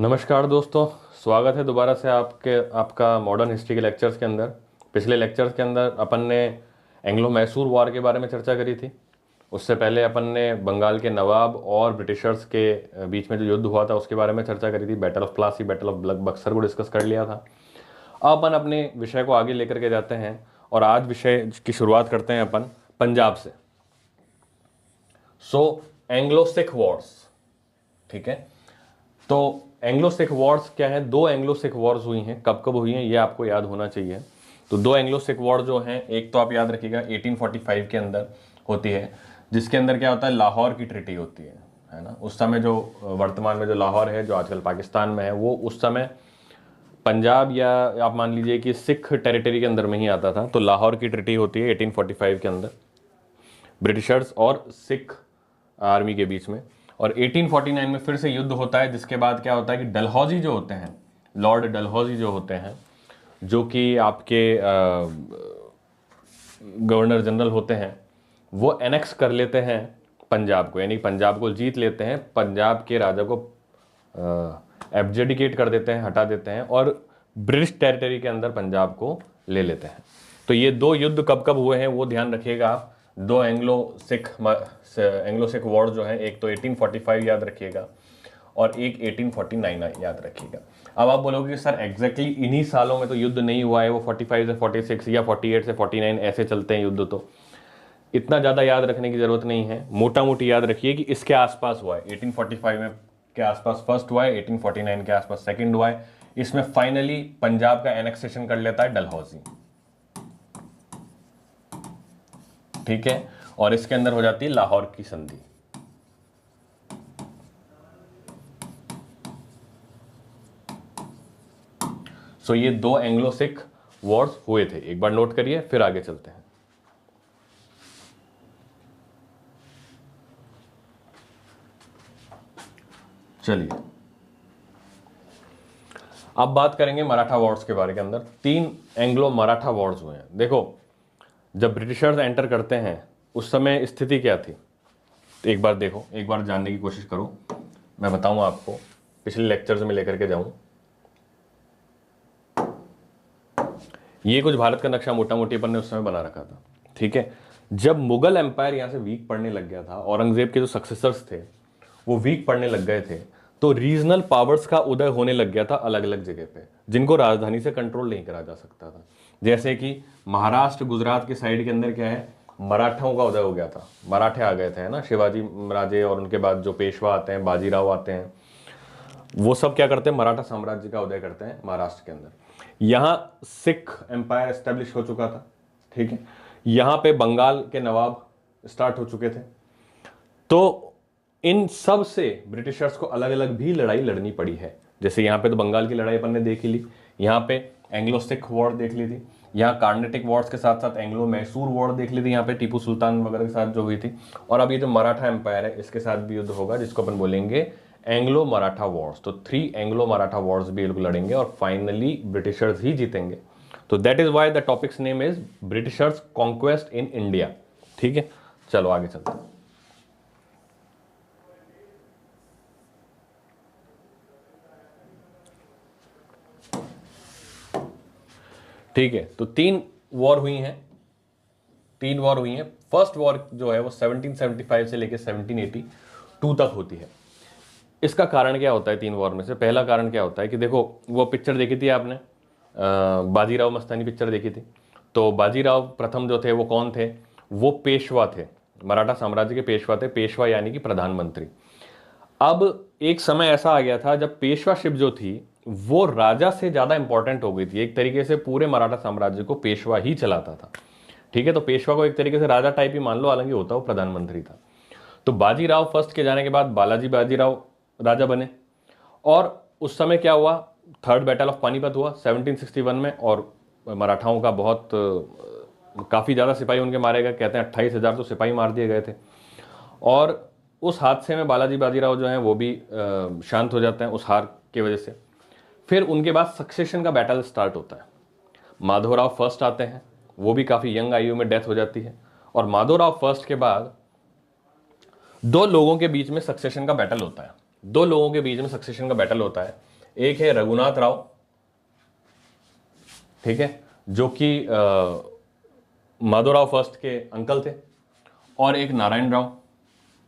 नमस्कार दोस्तों, स्वागत है दोबारा से आपका मॉडर्न हिस्ट्री के लेक्चर्स के अंदर। पिछले लेक्चर्स के अंदर अपन ने एंग्लो मैसूर वॉर के बारे में चर्चा करी थी। उससे पहले अपन ने बंगाल के नवाब और ब्रिटिशर्स के बीच में जो युद्ध हुआ था उसके बारे में चर्चा करी थी। Battle of Plassey, battle of Buxar को डिस्कस कर लिया था। अब अपन अपने विषय को आगे लेकर के जाते हैं और आज विषय की शुरुआत करते हैं अपन पंजाब से। एंग्लो सिख वॉर्स, ठीक है। तो एंग्लो सिख वॉर्स क्या है? दो एंग्लो सिख वॉर्स हुई हैं। कब कब हुई हैं ये आपको याद होना चाहिए। तो दो एंग्लो सिख वॉर जो हैं, एक तो आप याद रखिएगा 1845 के अंदर होती है, जिसके अंदर क्या होता है, लाहौर की ट्रीटी होती है ना। उस समय जो वर्तमान में जो लाहौर है, जो आजकल पाकिस्तान में है, वो उस समय पंजाब या आप मान लीजिए कि सिख टेरिटरी के अंदर में ही आता था। तो लाहौर की ट्रीटी होती है 1845 के अंदर ब्रिटिशर्स और सिख आर्मी के बीच में। और 1849 में फिर से युद्ध होता है, जिसके बाद क्या होता है कि डलहौजी जो होते हैं, लॉर्ड डलहौजी जो होते हैं, जो कि आपके गवर्नर जनरल होते हैं, वो एनेक्स कर लेते हैं पंजाब को, यानी पंजाब को जीत लेते हैं। पंजाब के राजा को एब्जेडिकेट कर देते हैं, हटा देते हैं और ब्रिटिश टेरिटरी के अंदर पंजाब को ले लेते हैं। तो ये दो युद्ध कब कब हुए हैं वो ध्यान रखिएगा आप। दो एंग्लो सिख वॉर जो है, एक तो 1845 याद रखिएगा और एक 1849 याद रखिएगा। अब आप बोलोगे कि सर एग्जैक्टली इन्हीं सालों में तो युद्ध नहीं हुआ है, वो 45 से 46 या 48 से 49 ऐसे चलते हैं युद्ध। तो इतना ज़्यादा याद रखने की ज़रूरत नहीं है, मोटा मोटी याद रखिए कि इसके आसपास हुआ है। 1845 में के आसपास फर्स्ट हुआ है, 1849 के आसपास सेकंड हुआ है। इसमें फाइनली पंजाब का एनेक्सेशन कर लेता है डलहौजी, ठीक है। और इसके अंदर हो जाती है लाहौर की संधि। ये दो एंग्लो सिख वॉर्स हुए थे, एक बार नोट करिए, फिर आगे चलते हैं। चलिए अब बात करेंगे मराठा वॉर्स के बारे के अंदर। तीन एंग्लो मराठा वॉर्स हुए हैं। देखो, जब ब्रिटिशर्स एंटर करते हैं उस समय स्थिति क्या थी, तो एक बार देखो, एक बार जानने की कोशिश करो। मैं बताऊं आपको, पिछले लेक्चर्स में लेकर के जाऊं। ये कुछ भारत का नक्शा मोटा मोटी अपन ने उस समय बना रखा था, ठीक है। जब मुगल एम्पायर यहां से वीक पड़ने लग गया था, औरंगजेब के जो सक्सेसर्स थे वो वीक पड़ने लग गए थे, तो रीजनल पावर्स का उदय होने लग गया था अलग अलग जगह पे, जिनको राजधानी से कंट्रोल नहीं करा जा सकता था। जैसे कि महाराष्ट्र गुजरात के साइड के अंदर क्या है, मराठाओं का उदय हो गया था, मराठे आ गए थे, है ना। शिवाजी राजे और उनके बाद जो पेशवा आते हैं, बाजीराव आते हैं, वो सब क्या करते हैं, मराठा साम्राज्य का उदय करते हैं महाराष्ट्र के अंदर। यहां सिख एम्पायर एस्टेब्लिश हो चुका था, ठीक है। यहां पे बंगाल के नवाब स्टार्ट हो चुके थे। तो इन सब से ब्रिटिशर्स को अलग अलग भी लड़ाई लड़नी पड़ी है। जैसे यहाँ पे तो बंगाल की लड़ाई अपन ने देख ली, यहाँ पे एंग्लो सिख वॉर देख ली थी, यहाँ कार्नेटिक वॉर्स के साथ साथ एंग्लो मैसूर वॉर देख ली थी, यहाँ पे टीपू सुल्तान वगैरह के साथ जो हुई थी। और अब ये जो मराठा एम्पायर है इसके साथ भी युद्ध होगा, जिसको अपन बोलेंगे एंग्लो मराठा वॉर्स। तो 3 एंग्लो मराठा वॉर्स भी ये लोग लड़ेंगे और फाइनली ब्रिटिशर्स ही जीतेंगे। तो that is why the topics name is Britishers conquest in India, ठीक है। चलो आगे चलते हैं। ठीक है, तो 3 वॉर हुई हैं, 3 वॉर हुई हैं। फर्स्ट वॉर जो है वो 1775 से लेकर 1782 तक होती है। इसका कारण क्या होता है 3 वॉर में से? पहला कारण क्या होता है कि देखो, वो पिक्चर देखी थी आपने, बाजीराव मस्तानी पिक्चर देखी थी। तो बाजीराव प्रथम जो थे वो कौन थे? वो पेशवा थे, मराठा साम्राज्य के पेशवा थे। पेशवा यानी कि प्रधानमंत्री। अब एक समय ऐसा आ गया था जब पेशवाशिप जो थी वो राजा से ज्यादा इंपॉर्टेंट हो गई थी। एक तरीके से पूरे मराठा साम्राज्य को पेशवा ही चलाता था, ठीक है। तो पेशवा को एक तरीके से राजा टाइप ही मान लो, हालांकि होता वो प्रधानमंत्री था। तो बाजीराव फर्स्ट के जाने के बाद बालाजी बाजीराव राजा बने। और उस समय क्या हुआ, थर्ड बैटल ऑफ पानीपत हुआ 1761 में, और मराठाओं का बहुत काफ़ी ज़्यादा सिपाही उनके मारे गए। कहते हैं 28,000 तो सिपाही मार दिए गए थे। और उस हादसे में बालाजी बाजीराव जो हैं वो भी शांत हो जाते हैं उस हार की वजह से। फिर उनके बाद सक्सेशन का बैटल स्टार्ट होता है। माधवराव फर्स्ट आते हैं, वो भी काफ़ी यंग आयु में डेथ हो जाती है। और माधवराव फर्स्ट के बाद 2 लोगों के बीच में सक्सेशन का बैटल होता है। दो लोगों के बीच में सक्सेशन का बैटल होता है। एक है रघुनाथ राव, ठीक है, जो कि माधवराव फर्स्ट के अंकल थे, और एक नारायण राव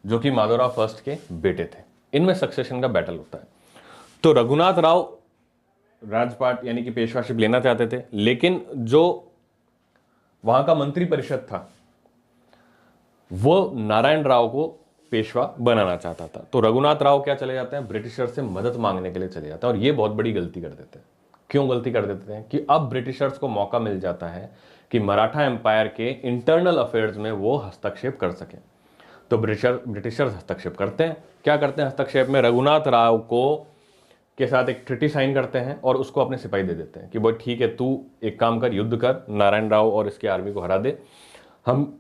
जो कि माधवराव फर्स्ट के बेटे थे। इनमें सक्सेशन का बैटल होता है। तो रघुनाथ राव राजपाट यानी कि पेशवाशिप लेना चाहते थे, लेकिन जो वहां का मंत्री परिषद था वो नारायण राव को पेशवा बनाना चाहता था। तो रघुनाथ राव क्या चले जाते हैं, ब्रिटिशर से मदद मांगने के लिए चले जाते हैं, और ये बहुत बड़ी गलती कर देते हैं। क्यों गलती कर देते हैं कि अब ब्रिटिशर्स को मौका मिल जाता है कि मराठा एम्पायर के इंटरनल अफेयर्स में वो हस्तक्षेप कर सके। तो ब्रिटिशर्स हस्तक्षेप करते हैं। क्या करते हैं हस्तक्षेप में, रघुनाथ राव को के साथ एक ट्रिटी साइन करते हैं और उसको अपने सिपाही दे देते हैं कि भाई ठीक है, तू एक काम कर, युद्ध कर, नारायण राव और इसकी आर्मी को हरा दे, हम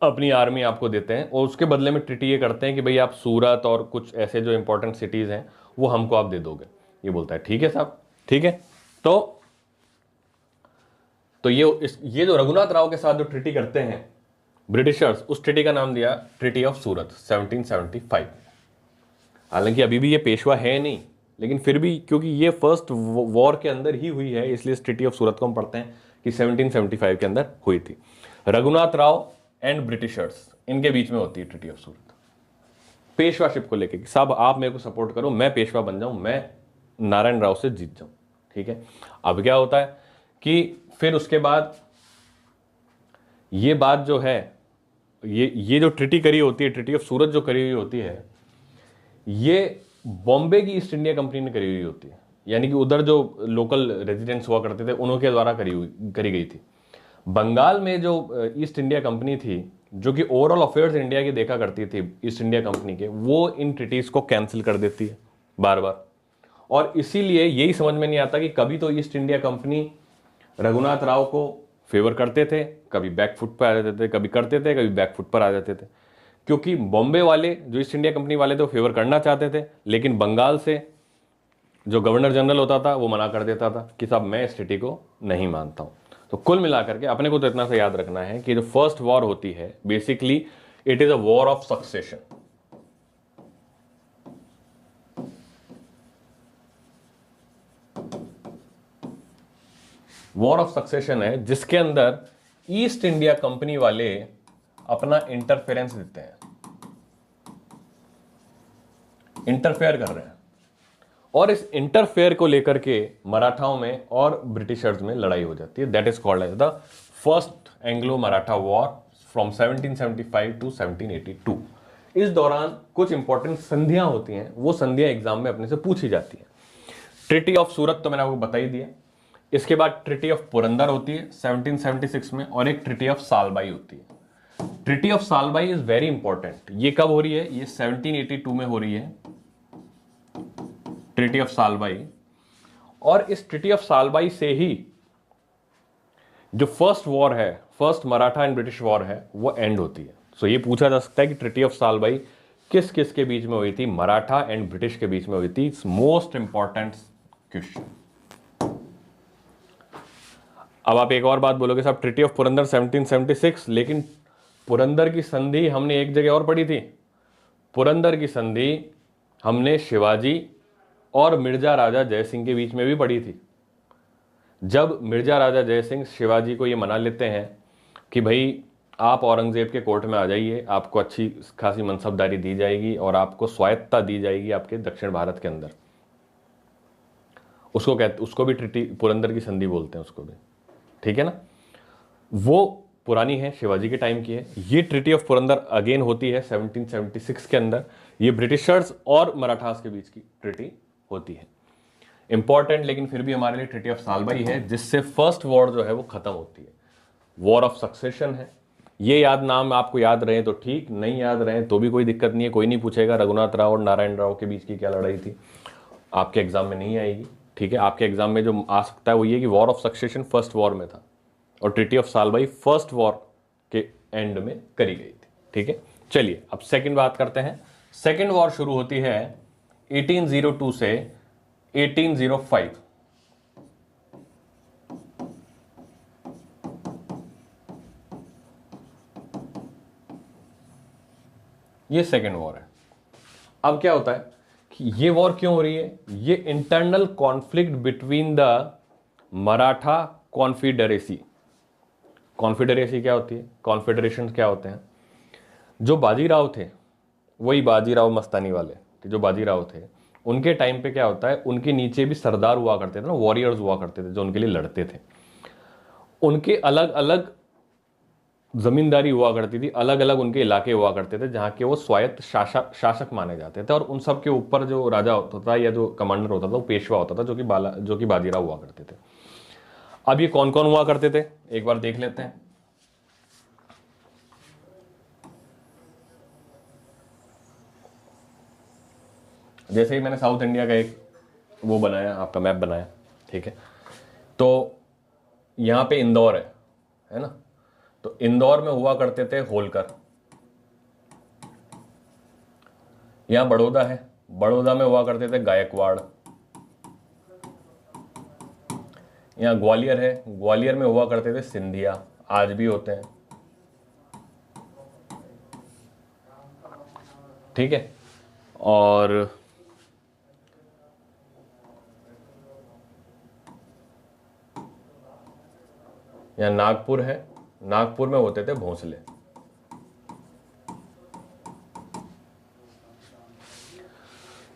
अपनी आर्मी आपको देते हैं, और उसके बदले में ट्रिटी ये करते हैं कि भाई आप सूरत और कुछ ऐसे जो इंपॉर्टेंट सिटीज़ हैं वो हमको आप दे दोगे। ये बोलता है ठीक है साहब, ठीक है। तो ये जो रघुनाथ राव के साथ जो ट्रिटी करते हैं ब्रिटिशर्स, उस ट्रिटी का नाम दिया ट्रिटी ऑफ सूरत 1775। हालांकि अभी भी ये पेशवा है नहीं, लेकिन फिर भी क्योंकि ये फर्स्ट वॉर के अंदर ही हुई है, इसलिए ट्रिटी ऑफ सूरत को हम पढ़ते हैं कि 1775 के अंदर हुई थी। रघुनाथ राव एंड ब्रिटिशर्स, इनके बीच में होती है ट्रिटी ऑफ सूरत पेशवाशिप को लेके कि साहब आप मेरे को सपोर्ट करो, मैं पेशवा बन जाऊं, मैं नारायण राव से जीत जाऊं, ठीक है। अब क्या होता है कि फिर उसके बाद ये बात जो है, ये जो ट्रिटी करी होती है, ट्रिटी ऑफ सूरत जो करी हुई होती है, ये बॉम्बे की ईस्ट इंडिया कंपनी ने करी हुई होती है, यानी कि उधर जो लोकल रेजिडेंट्स हुआ करते थे उन्हों के द्वारा करी गई थी। बंगाल में जो ईस्ट इंडिया कंपनी थी, जो कि ओवरऑल अफेयर्स इंडिया की देखा करती थी ईस्ट इंडिया कंपनी के, वो इन ट्रिटीज को कैंसिल कर देती है बार बार। और इसीलिए यही समझ में नहीं आता कि कभी तो east India company Raghunath Rao को फेवर करते थे, कभी बैकफुट पर आ जाते थे, कभी करते थे, कभी बैकफुट पर आ जाते थे। क्योंकि बॉम्बे वाले जो ईस्ट इंडिया कंपनी वाले थे फेवर करना चाहते थे, लेकिन बंगाल से जो गवर्नर जनरल होता था वो मना कर देता था कि साहब मैं इस ट्रिटी को नहीं मानता हूं। तो कुल मिलाकर के अपने को तो इतना सा याद रखना है कि जो फर्स्ट वॉर होती है basically it is a war of succession. War of succession है जिसके अंदर ईस्ट इंडिया कंपनी वाले अपना इंटरफेरेंस देते हैं, इंटरफेयर कर रहे हैं, और इस इंटरफेयर को लेकर के मराठाओं में और ब्रिटिशर्स में लड़ाई हो जाती है। That is called as the first Anglo Maratha war from 1775 to 1782। इस दौरान कुछ इंपॉर्टेंट संधियां होती हैं, वो संधियां एग्जाम में अपने से पूछी जाती हैं। ट्रिटी ऑफ सूरत तो मैंने आपको बता ही दिया। इसके बाद ट्रिटी ऑफ पुरंदर होती है 1776 में, और एक ट्रिटी ऑफ सालबाई होती है। Treaty of Salbai is very important. ये कब हो रही है, ये 1782 में हो रही है ट्रिटी ऑफ सालबाई। और इस ट्रिटी ऑफ सालबाई से ही जो फर्स्ट वॉर है, first Maratha and British war है, वो एंड होती है। सो ये पूछा जा सकता है कि ट्रिटी ऑफ सालबाई किस किस के बीच में हुई थी, मराठा एंड ब्रिटिश के बीच में हुई थी। It's most important question. अब आप एक और बात बोलोगे साहब ट्रिटी ऑफ पुरंदर 1776, लेकिन पुरंदर की संधि हमने एक जगह और पढ़ी थी। पुरंदर की संधि हमने शिवाजी और मिर्जा राजा जयसिंह के बीच में भी पढ़ी थी। जब मिर्जा राजा जयसिंह शिवाजी को ये मना लेते हैं कि भाई आप औरंगजेब के कोर्ट में आ जाइए, आपको अच्छी खासी मनसबदारी दी जाएगी और आपको स्वायत्तता दी जाएगी आपके दक्षिण भारत के अंदर, उसको भी ट्रिटी पुरंदर की संधि बोलते हैं उसको भी, ठीक है ना। वो पुरानी है, शिवाजी के टाइम की है। ये ट्रिटी ऑफ पुरंदर अगेन होती है 1776 के अंदर। ये ब्रिटिशर्स और मराठास के बीच की ट्रिटी होती है, इंपॉर्टेंट। लेकिन फिर भी हमारे लिए ट्रिटी ऑफ सालबाई है जिससे फर्स्ट वॉर जो है वो खत्म होती है। वॉर ऑफ सक्सेशन है। ये नाम आपको याद रहे तो ठीक, नहीं याद रहे तो भी कोई दिक्कत नहीं है, कोई नहीं पूछेगा रघुनाथ राव और नारायण राव के बीच की क्या लड़ाई थी, आपके एग्जाम में नहीं आएगी, ठीक है। आपके एग्जाम में जो आ सकता है वो ये कि war of succession first war में था और treaty of Salbai first war के एंड में करी गई थी, ठीक है। चलिए अब सेकंड बात करते हैं। सेकंड वॉर शुरू होती है 1802 से 1805। ये सेकंड वॉर है। अब क्या होता है कि ये वॉर क्यों हो रही है, ये internal conflict between the Maratha confederacy. Confederacy क्या होती है, कॉन्फेडरेशन क्या होते हैं, जो बाजीराव थे, वही बाजीराव मस्तानी वाले कि जो बाजीराव थे, उनके टाइम पे क्या होता है, उनके नीचे भी सरदार हुआ करते थे ना, वॉरियर्स हुआ करते थे जो उनके लिए लड़ते थे। उनके अलग अलग जमींदारी हुआ करती थी, अलग अलग उनके इलाके हुआ करते थे जहाँ के वो स्वायत्त शासक माने जाते थे, और उन सब के ऊपर जो राजा होता था या जो कमांडर होता था वो पेशवा होता था, जो कि बाजीराव हुआ करते थे। अब ये कौन कौन हुआ करते थे एक बार देख लेते हैं। जैसे ही मैंने साउथ इंडिया का एक वो बनाया, आपका मैप बनाया, ठीक है, तो यहाँ पे इंदौर है ना, तो इंदौर में हुआ करते थे होलकर। यहाँ बड़ौदा है, बड़ौदा में हुआ करते थे गायकवाड़। यहाँ ग्वालियर है, ग्वालियर में हुआ करते थे सिंधिया, आज भी होते हैं, ठीक है। और यहाँ नागपुर है, नागपुर में होते थे भोंसले।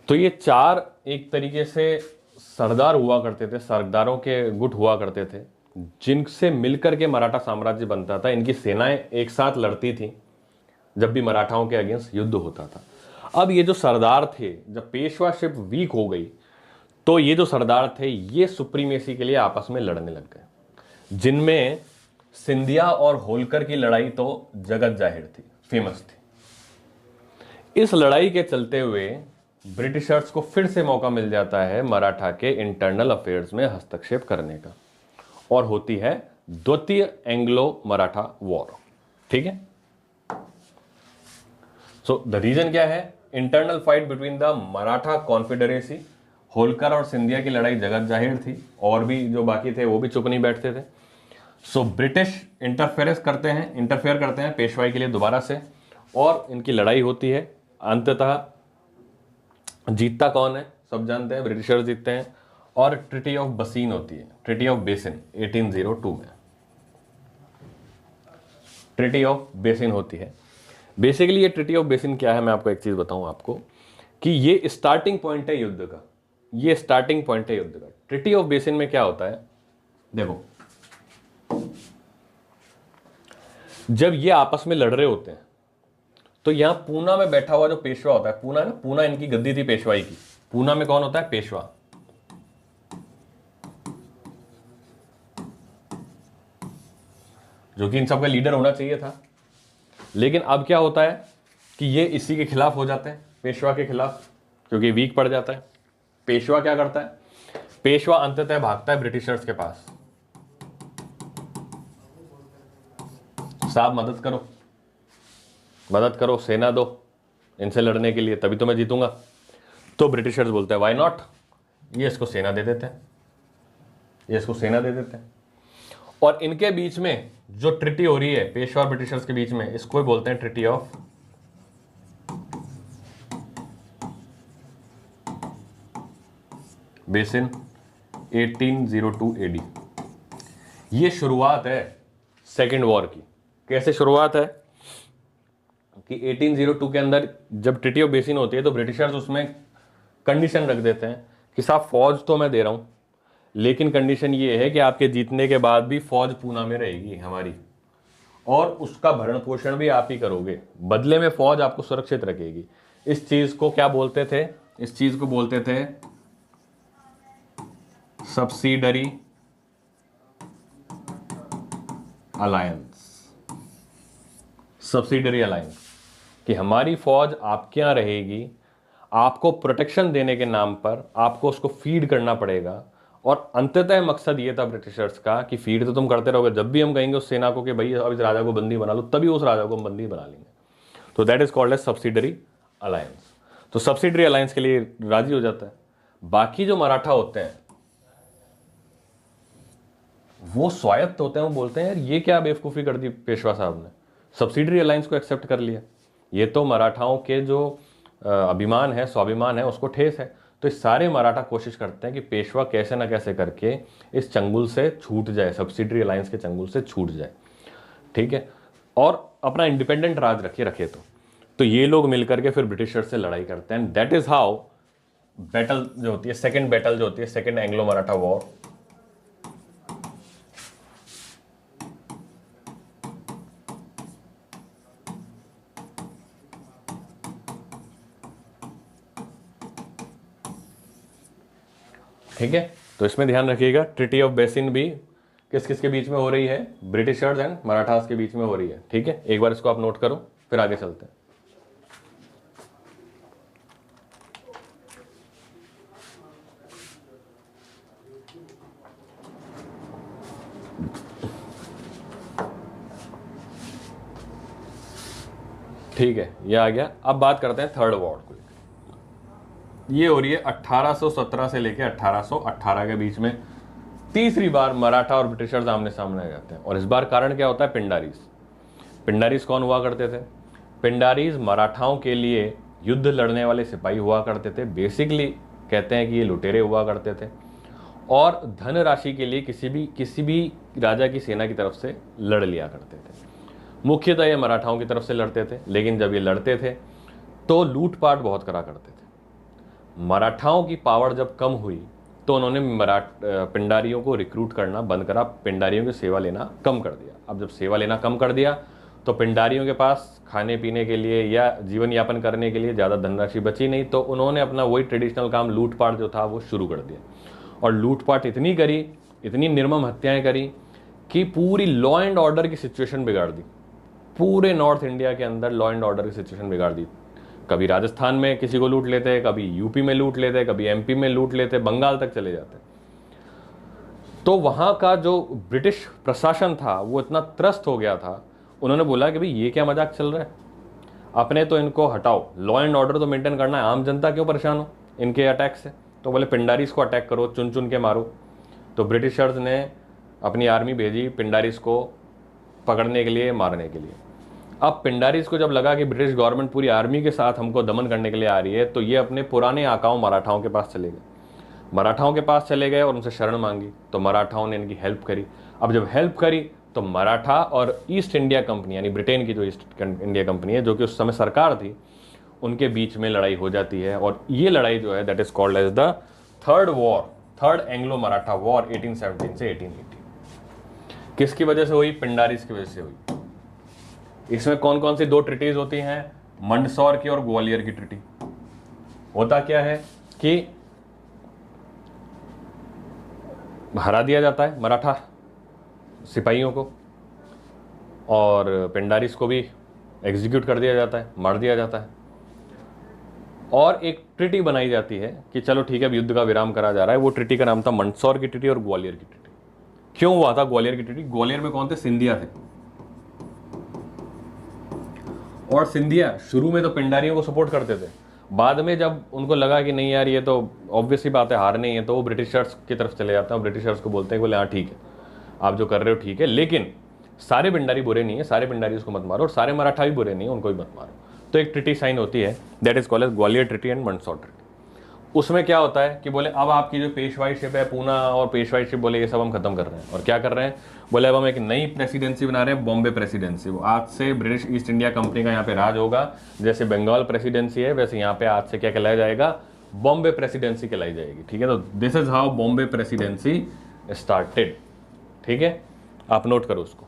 तो ये चार एक तरीके से सरदार हुआ करते थे, सरदारों के गुट हुआ करते थे, जिनसे मिलकर के मराठा साम्राज्य बनता था। इनकी सेनाएं एक साथ लड़ती थी जब भी मराठाओं के अगेंस्ट युद्ध होता था। अब ये जो सरदार थे, जब पेशवाशिप वीक हो गई तो ये जो सरदार थे ये सुप्रीमेसी के लिए आपस में लड़ने लग गए, जिनमें सिंधिया और होलकर की लड़ाई तो जगत जाहिर थी, फेमस थी। इस लड़ाई के चलते हुए ब्रिटिशर्स को फिर से मौका मिल जाता है मराठा के इंटरनल अफेयर्स में हस्तक्षेप करने का, और होती है द्वितीय एंग्लो मराठा वॉर, ठीक है। सो द रीजन क्या है, internal fight between the Maratha confederacy, Holkar और सिंधिया की लड़ाई जगत जाहिर थी, और भी जो बाकी थे वो भी चुप नहीं बैठते थे। सो ब्रिटिश इंटरफेयर करते हैं पेशवाई के लिए दोबारा से, और इनकी लड़ाई होती है। अंततः जीतता कौन है, सब जानते हैं, ब्रिटिशर्स जीतते हैं, और ट्रिटी ऑफ बसीन होती है, ट्रिटी ऑफ बेसिन 1802 में ट्रिटी ऑफ बेसिन होती है। बेसिकली ये ट्रिटी ऑफ बेसिन क्या है, मैं आपको एक चीज बताऊं आपको, कि ये स्टार्टिंग पॉइंट है युद्ध का, ये स्टार्टिंग पॉइंट है युद्ध का। ट्रिटी ऑफ बेसिन में क्या होता है, देखो, जब ये आपस में लड़ रहे होते हैं तो यहां पूना में बैठा हुआ जो पेशवा होता है, पूना है ना, पूना इनकी गद्दी थी पेशवाई की, पूना में कौन होता है, पेशवा, जो कि इन सबका लीडर होना चाहिए था। लेकिन अब क्या होता है कि ये इसी के खिलाफ हो जाते हैं, पेशवा के खिलाफ, क्योंकि वीक पड़ जाता है। पेशवा क्या करता है, पेशवा अंततः भागता है ब्रिटिशर्स के पास, साहब मदद करो, सेना दो इनसे लड़ने के लिए, तभी तो मैं जीतूंगा। तो ब्रिटिशर्स बोलते हैं व्हाई नॉट, ये इसको सेना दे देते हैं, और इनके बीच में जो ट्रिटी हो रही है पेशवा और ब्रिटिशर्स के बीच में, इसको ही बोलते हैं ट्रिटी ऑफ बेसिन 1802 एडी। ये शुरुआत है सेकेंड वॉर की। कैसे शुरुआत है कि 1802 के अंदर जब ट्रिटी ऑफ बेसिन होती है तो ब्रिटिशर्स उसमें कंडीशन रख देते हैं कि साहब फौज तो मैं दे रहा हूं, लेकिन कंडीशन ये है कि आपके जीतने के बाद भी फौज पूना में रहेगी हमारी, और उसका भरण पोषण भी आप ही करोगे, बदले में फौज आपको सुरक्षित रखेगी। इस चीज को क्या बोलते थे, इस चीज को बोलते थे सब्सिडरी अलायंस, कि हमारी फौज आपके यहां रहेगी, आपको प्रोटेक्शन देने के नाम पर आपको उसको फीड करना पड़ेगा। और अंततः मकसद ये था ब्रिटिशर्स का कि फीड तो तुम करते रहोगे, जब भी हम कहेंगे उस सेना को कि भाई अब इस राजा को बंदी बना लो, तभी उस राजा को हम बंदी बना लेंगे। तो that is called as subsidiary alliance. तो सब्सिडरी अलायंस के लिए राजी हो जाता है। बाकी जो मराठा होते हैं वो स्वायत्त होते हैं, वो बोलते हैं यार ये क्या बेवकूफ़ी कर दी पेशवा साहब ने, सब्सिडरी अलायंस को एक्सेप्ट कर लिया। ये तो मराठाओं के जो अभिमान है, स्वाभिमान है, उसको ठेस है। तो ये सारे मराठा कोशिश करते हैं कि पेशवा कैसे ना कैसे करके इस चंगुल से छूट जाए, सब्सिडरी अलायंस के चंगुल से छूट जाए, ठीक है, और अपना इंडिपेंडेंट राज रखे तो ये लोग मिलकर के फिर ब्रिटिशर्स से लड़ाई करते हैं। दैट इज हाउ बैटल जो होती है, सेकेंड बैटल जो होती है, सेकेंड एंग्लो मराठा वॉर, ठीक है। तो इसमें ध्यान रखिएगा, ट्रिटी ऑफ बेसिन भी किस किस के बीच में हो रही है, ब्रिटिशर्स एंड मराठास के बीच में हो रही है, ठीक है। एक बार इसको आप नोट करो, फिर आगे चलते हैं। ठीक है, ये आ गया। अब बात करते हैं थर्ड वॉर को। ये हो रही है 1817 से लेके 1818 के बीच में। तीसरी बार मराठा और ब्रिटिशर्स आमने सामने आ जाते हैं, और इस बार कारण क्या होता है, पिंडारीज। पिंडारीज कौन हुआ करते थे? पिंडारीज मराठाओं के लिए युद्ध लड़ने वाले सिपाही हुआ करते थे। बेसिकली कहते हैं कि ये लुटेरे हुआ करते थे, और धन राशि के लिए किसी भी राजा की सेना की तरफ से लड़ लिया करते थे। मुख्यतः ये मराठाओं की तरफ से लड़ते थे, लेकिन जब ये लड़ते थे तो लूटपाट बहुत करा करते थे। मराठाओं की पावर जब कम हुई तो उन्होंने पिंडारियों को रिक्रूट करना बंद करा, पिंडारियों की सेवा लेना कम कर दिया। अब जब सेवा लेना कम कर दिया तो पिंडारियों के पास खाने पीने के लिए या जीवन यापन करने के लिए ज़्यादा धनराशि बची नहीं, तो उन्होंने अपना वही ट्रेडिशनल काम लूटपाट जो था वो शुरू कर दिया। और लूटपाट इतनी करी, इतनी निर्मम हत्याएं करी कि पूरी लॉ एंड ऑर्डर की सिचुएशन बिगाड़ दी। पूरे नॉर्थ इंडिया के अंदर लॉ एंड ऑर्डर की सिचुएशन बिगाड़ दी। कभी राजस्थान में किसी को लूट लेते, कभी यूपी में लूट लेते, कभी एमपी में लूट लेते, बंगाल तक चले जाते। तो वहाँ का जो ब्रिटिश प्रशासन था वो इतना त्रस्त हो गया था, उन्होंने बोला कि भाई ये क्या मजाक चल रहा है, अपने तो इनको हटाओ, लॉ एंड ऑर्डर तो मेंटेन करना है, आम जनता क्यों परेशान हो इनके अटैक से। तो बोले पिंडारीज को अटैक करो, चुन चुन के मारो। तो ब्रिटिशर्स ने अपनी आर्मी भेजी पिंडारीज को पकड़ने के लिए, मारने के लिए। अब पिंडारीज को जब लगा कि ब्रिटिश गवर्नमेंट पूरी आर्मी के साथ हमको दमन करने के लिए आ रही है, तो ये अपने पुराने आकाओं मराठाओं के पास चले गए। मराठाओं के पास चले गए और उनसे शरण मांगी, तो मराठाओं ने इनकी हेल्प करी। अब जब हेल्प करी तो मराठा और ईस्ट इंडिया कंपनी, यानी ब्रिटेन की जो ईस्ट इंडिया कंपनी है, जो कि उस समय सरकार थी, उनके बीच में लड़ाई हो जाती है। और ये लड़ाई जो है that is called as the third war, third Anglo Maratha war 1817 से 1880। किसकी वजह से हुई? पिंडारीज की वजह से हुई। इसमें कौन कौन सी दो ट्रिटीज होती हैं? मंदसौर की और ग्वालियर की ट्रिटी। होता क्या है कि हरा दिया जाता है मराठा सिपाहियों को, और पिंडारीज को भी एग्जीक्यूट कर दिया जाता है, मार दिया जाता है। और एक ट्रिटी बनाई जाती है कि चलो ठीक है, अब युद्ध का विराम करा जा रहा है। वो ट्रिटी का नाम था मंदसौर की ट्रिटी और ग्वालियर की ट्रिटी। क्यों हुआ था ग्वालियर की ट्रिटी? ग्वालियर में कौन थे? सिंधिया थे। और सिंधिया शुरू में तो पिंडारियों को सपोर्ट करते थे, बाद में जब उनको लगा कि नहीं यार ये तो ऑब्वियस ही बात है, हार नहीं है, तो वो ब्रिटिशर्स की तरफ चले जाते हैं। ब्रिटिशर्स को बोलते हैं, बोले हाँ ठीक है, आप जो कर रहे हो ठीक है, लेकिन सारे पिंडारी बुरे नहीं है, सारे पिंडारी उसको मत मारो, और सारे मराठा भी बुरे नहीं है, उनको भी मत मारो। तो एक ट्रिटी साइन होती है, that is called as Gwalior treaty and Mandsaur treaty. उसमें क्या होता है कि बोले अब आपकी जो पेशवाईशिप है, पूना और पेशवाईशिप, बोले ये सब हम खत्म कर रहे हैं। और क्या कर रहे हैं? बोले अब हम एक नई प्रेसिडेंसी बना रहे हैं, बॉम्बे प्रेसिडेंसी। वो आज से ब्रिटिश ईस्ट इंडिया कंपनी का यहाँ पे राज होगा। जैसे बंगाल प्रेसिडेंसी है, वैसे यहाँ पे आज से क्या कहलाया जाएगा? बॉम्बे प्रेसिडेंसी कहलाई जाएगी, ठीक है। तो this is how Bombay presidency started, ठीक है, आप नोट करो उसको।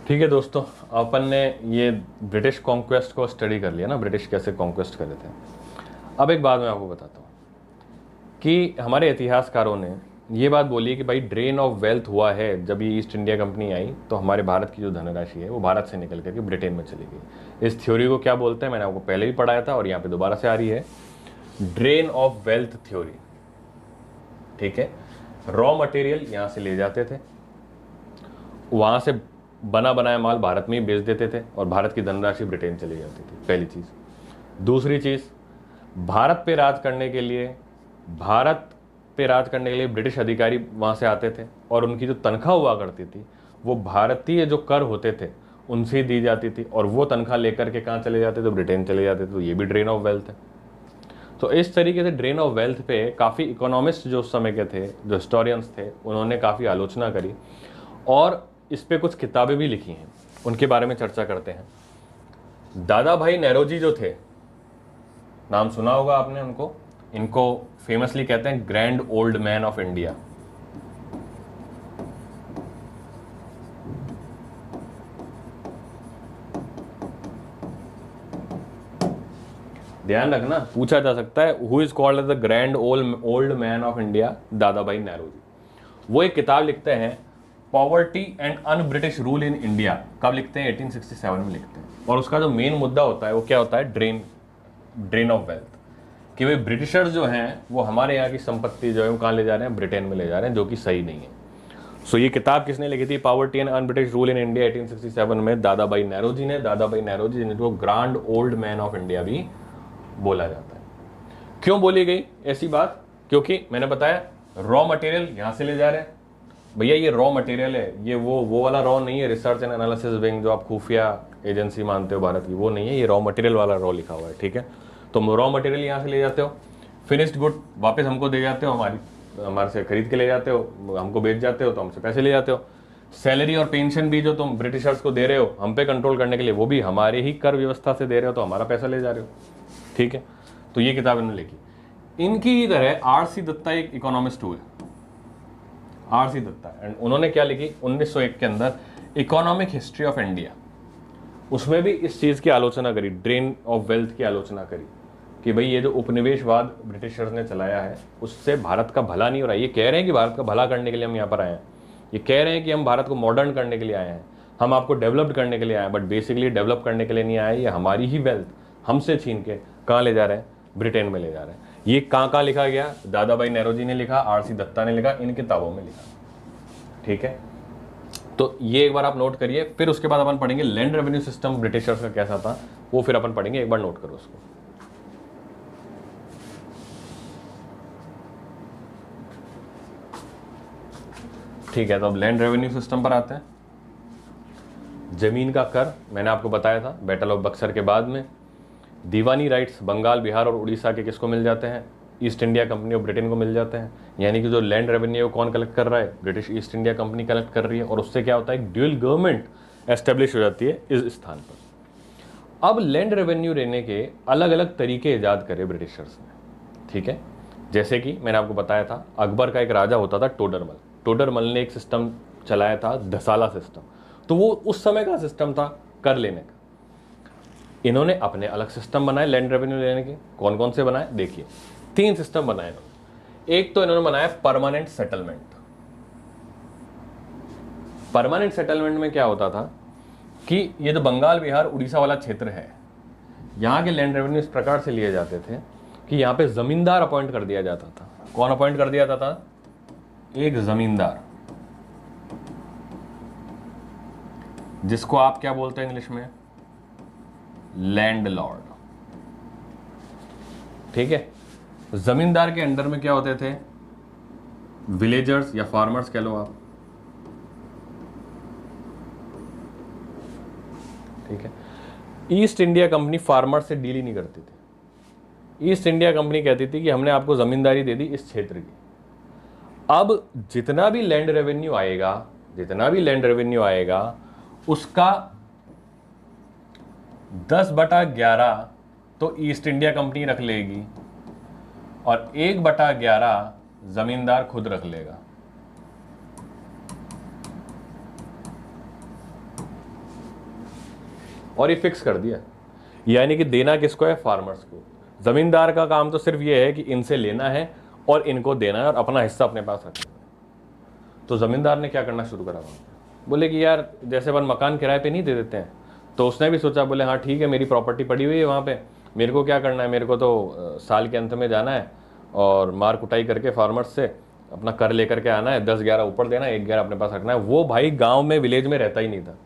ठीक है दोस्तों, अपन ने ये ब्रिटिश कॉन्क्वेस्ट को स्टडी कर लिया ना, ब्रिटिश कैसे कॉन्क्वेस्ट कर रहे थे। अब एक बात मैं आपको बताता हूँ कि हमारे इतिहासकारों ने ये बात बोली है कि भाई ड्रेन ऑफ वेल्थ हुआ है जब ये ईस्ट इंडिया कंपनी आई, तो हमारे भारत की जो धनराशि है वो भारत से निकल करके ब्रिटेन में चली गई। इस थ्योरी को क्या बोलते हैं? मैंने आपको पहले भी पढ़ाया था और यहाँ पे दोबारा से आ रही है, ड्रेन ऑफ वेल्थ थ्योरी, ठीक है। रॉ मटेरियल यहाँ से ले जाते थे, वहाँ से बना बनाया माल भारत में ही बेच देते थे, और भारत की धनराशि ब्रिटेन चली जाती थी, पहली चीज़। दूसरी चीज़, भारत पे राज करने के लिए ब्रिटिश अधिकारी वहाँ से आते थे और उनकी जो तनख्वाह हुआ करती थी वो भारतीय जो कर होते थे उनसे ही दी जाती थी, और वो तनख्वाह लेकर के कहाँ चले जाते थे? तो ब्रिटेन चले जाते थे। तो ये भी ड्रेन ऑफ वेल्थ है। तो इस तरीके से ड्रेन ऑफ वेल्थ पे काफ़ी इकोनॉमिस्ट जो उस समय के थे, जो हिस्टोरियंस थे, उन्होंने काफ़ी आलोचना करी और इस पे कुछ किताबें भी लिखी हैं। उनके बारे में चर्चा करते हैं। दादा भाई नेरोजी जो थे, नाम सुना होगा आपने उनको। इनको फेमसली कहते हैं grand old man of India. ध्यान रखना, पूछा जा सकता है who is called as the grand old man of India? Dadabhai Nehru. वो एक किताब लिखते हैं, poverty and un British rule in India. कब लिखते हैं? 1867 में लिखते हैं। और उसका जो मेन मुद्दा होता है वो क्या होता है? Drain of wealth. कि भाई ब्रिटिशर्स जो हैं वो हमारे यहाँ की संपत्ति जो है वो कहाँ ले जा रहे हैं? ब्रिटेन में ले जा रहे हैं, जो कि सही नहीं है। सो ये किताब किसने लिखी थी? Poverty and un British rule in India 1867 में दादा भाई नेहरू ने। दादा भाई नेहरू जिनको grand old man of India भी बोला जाता है। क्यों बोली गई ऐसी बात? क्योंकि मैंने बताया रॉ मटेरियल यहां से ले जा रहे हैं। भैया ये रॉ मटेरियल है, ये वो वाला रॉ नहीं है, रिसर्च एंड एनालिसिस विंग जो आप खुफिया एजेंसी मानते हो भारत की, वो नहीं है। ये रॉ मटेरियल वाला रॉ लिखा हुआ है, ठीक है। तो रॉ मटेरियल यहां से ले जाते हो, फिनिश्ड गुड वापस हमको दे जाते हो, हमारे से खरीद के ले जाते हो, हमको बेच जाते हो, तो हमसे पैसे ले जाते हो। सैलरी और पेंशन भी जो तुम ब्रिटिशर्स को दे रहे हो हम पे कंट्रोल करने के लिए, वो भी हमारे ही कर व्यवस्था से दे रहे हो, तो हमारा पैसा ले जा रहे हो, ठीक है। तो ये किताब इन्होंने लिखी। इनकी तरह आर.सी. दत्ता एक इकोनॉमिस्ट हुए, आर.सी. दत्ता, एंड उन्होंने क्या लिखी 1901 के अंदर, इकोनॉमिक हिस्ट्री ऑफ इंडिया। उसमें भी इस चीज़ की आलोचना करी, ड्रेन ऑफ वेल्थ की आलोचना करी कि भाई ये जो उपनिवेशवाद ब्रिटिशर्स ने चलाया है उससे भारत का भला नहीं हो रहा है। ये कह रहे हैं कि भारत का भला करने के लिए हम यहाँ पर आए हैं, ये कह रहे हैं कि हम भारत को मॉडर्न करने के लिए आए हैं, हम आपको डेवलप्ड करने के लिए आए हैं, बट बेसिकली डेवलप करने के लिए नहीं आए। ये हमारी ही वेल्थ हमसे छीन के कहाँ ले जा रहे हैं? ब्रिटेन में ले जा रहे हैं। ये कहाँ लिखा गया? दादा भाई नेहरू जी ने लिखा, आर.सी. दत्ता ने लिखा, इन किताबों में लिखा, ठीक है। तो ये एक बार आप नोट करिए। फिर उसके बाद अपन पढ़ेंगे लैंड रेवेन्यू सिस्टम ब्रिटिशर्स का कैसा था, वो फिर अपन पढ़ेंगे। एक बार नोट करो उसको। ठीक है, तो अब लैंड रेवेन्यू सिस्टम पर आते हैं। जमीन का कर मैंने आपको बताया था बैटल ऑफ बक्सर के बाद में। दीवानी राइट्स बंगाल, बिहार और उड़ीसा के किसको मिल जाते हैं? East India company of Britain को मिल जाते हैं। यानी कि जो लैंड रेवेन्यू कौन कलेक्ट कर रहा है? British east India company collect कर रही है, और उससे क्या होता है? एक ड्यूअल गवर्नमेंट एस्टेब्लिश हो जाती है इस स्थान पर। अब लैंड रेवेन्यू लेने के अलग अलग तरीके ईजाद करे ब्रिटिशर्स ने, ठीक है। जैसे कि मैंने आपको बताया था अकबर का एक राजा होता था टोडरमल। टोडरमल ने एक सिस्टम चलाया था, धसाला सिस्टम। तो वो उस समय का सिस्टम था कर लेने का। इन्होंने अपने अलग सिस्टम बनाए लैंड रेवेन्यू लेने के। कौन कौन से बनाए? देखिए, 3 सिस्टम बनाए इन्होंने। एक तो इन्होंने बनाया परमानेंट सेटलमेंट। परमानेंट सेटलमेंट में क्या होता था कि ये जो बंगाल, बिहार, उड़ीसा वाला क्षेत्र है, यहां के लैंड रेवेन्यू इस प्रकार से लिए जाते थे कि यहां पे जमींदार अपॉइंट कर दिया जाता था। कौन अपॉइंट कर दिया जाता था? एक जमींदार, जिसको आप क्या बोलते हैं इंग्लिश में? लैंडलॉर्ड, ठीक है। जमींदार के अंडर में क्या होते थे? विलेजर्स या फार्मर्स कह लो आप, ठीक है। ईस्ट इंडिया कंपनी फार्मर से डील ही नहीं करती थी। ईस्ट इंडिया कंपनी कहती थी कि हमने आपको जमींदारी दे दी इस क्षेत्र की, अब जितना भी लैंड रेवेन्यू आएगा उसका 10/11 तो ईस्ट इंडिया कंपनी रख लेगी और 1/11 जमींदार खुद रख लेगा। और ये फिक्स कर दिया, यानी कि देना किसको है? फार्मर्स को। जमींदार का काम तो सिर्फ ये है कि इनसे लेना है और इनको देना है और अपना हिस्सा अपने पास रखना है। तो जमींदार ने क्या करना शुरू करा? बोले कि यार जैसे अपन मकान किराए पे नहीं दे देते हैं, तो उसने भी सोचा, बोले हाँ ठीक है, मेरी प्रॉपर्टी पड़ी हुई है वहाँ पे, मेरे को क्या करना है? मेरे को तो साल के अंत में जाना है और मार कुटाई करके फार्मर्स से अपना कर लेकर के आना है, 10-11 ऊपर देना है, 1-11 अपने पास रखना है। वो भाई गाँव में, विलेज में रहता ही नहीं था।